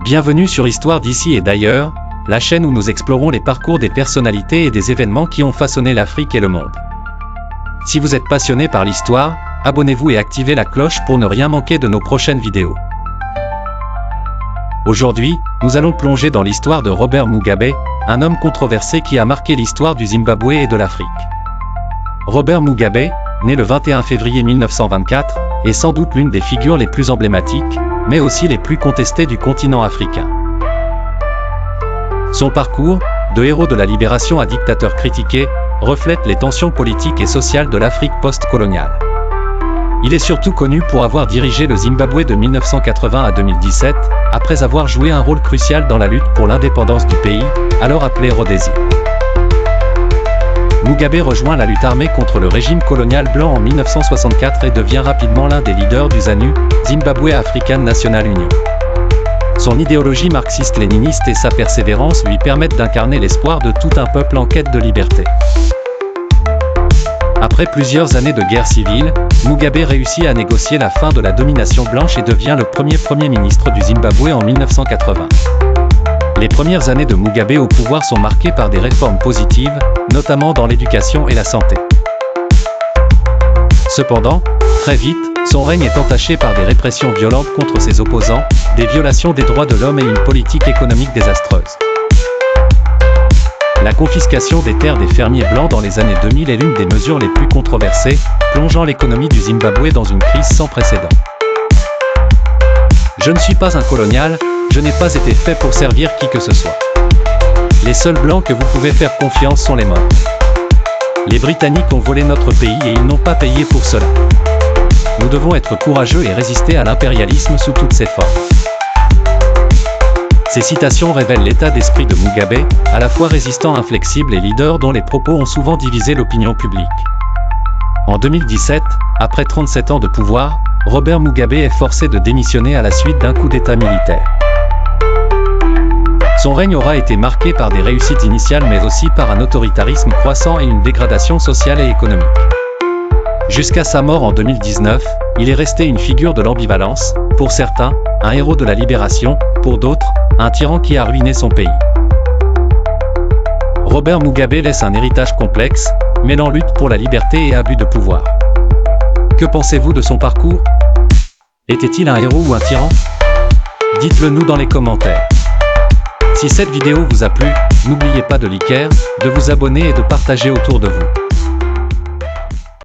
Bienvenue sur Histoire d'ici et d'ailleurs, la chaîne où nous explorons les parcours des personnalités et des événements qui ont façonné l'Afrique et le monde. Si vous êtes passionné par l'histoire, abonnez-vous et activez la cloche pour ne rien manquer de nos prochaines vidéos. Aujourd'hui, nous allons plonger dans l'histoire de Robert Mugabe, un homme controversé qui a marqué l'histoire du Zimbabwe et de l'Afrique. Robert Mugabe, né le 21 février 1924, est sans doute l'une des figures les plus emblématiques, mais aussi les plus contestées du continent africain. Son parcours, de héros de la libération à dictateur critiqué, reflète les tensions politiques et sociales de l'Afrique post-coloniale. Il est surtout connu pour avoir dirigé le Zimbabwe de 1980 à 2017, après avoir joué un rôle crucial dans la lutte pour l'indépendance du pays, alors appelé Rhodésie. Mugabe rejoint la lutte armée contre le régime colonial blanc en 1964 et devient rapidement l'un des leaders du ZANU, Zimbabwe African National Union. Son idéologie marxiste-léniniste et sa persévérance lui permettent d'incarner l'espoir de tout un peuple en quête de liberté. Après plusieurs années de guerre civile, Mugabe réussit à négocier la fin de la domination blanche et devient le premier ministre du Zimbabwe en 1980. Les premières années de Mugabe au pouvoir sont marquées par des réformes positives, notamment dans l'éducation et la santé. Cependant, très vite, son règne est entaché par des répressions violentes contre ses opposants, des violations des droits de l'homme et une politique économique désastreuse. La confiscation des terres des fermiers blancs dans les années 2000 est l'une des mesures les plus controversées, plongeant l'économie du Zimbabwe dans une crise sans précédent. Je ne suis pas un colonial, je n'ai pas été fait pour servir qui que ce soit. Les seuls blancs que vous pouvez faire confiance sont les morts. Les Britanniques ont volé notre pays et ils n'ont pas payé pour cela. Nous devons être courageux et résister à l'impérialisme sous toutes ses formes. Ces citations révèlent l'état d'esprit de Mugabe, à la fois résistant inflexible et leader dont les propos ont souvent divisé l'opinion publique. En 2017, après 37 ans de pouvoir, Robert Mugabe est forcé de démissionner à la suite d'un coup d'État militaire. Son règne aura été marqué par des réussites initiales mais aussi par un autoritarisme croissant et une dégradation sociale et économique. Jusqu'à sa mort en 2019, il est resté une figure de l'ambivalence, pour certains, un héros de la libération, pour d'autres, un tyran qui a ruiné son pays. Robert Mugabe laisse un héritage complexe, mêlant lutte pour la liberté et abus de pouvoir. Que pensez-vous de son parcours? Était-il un héros ou un tyran? Dites-le nous dans les commentaires. Si cette vidéo vous a plu, n'oubliez pas de liker, de vous abonner et de partager autour de vous.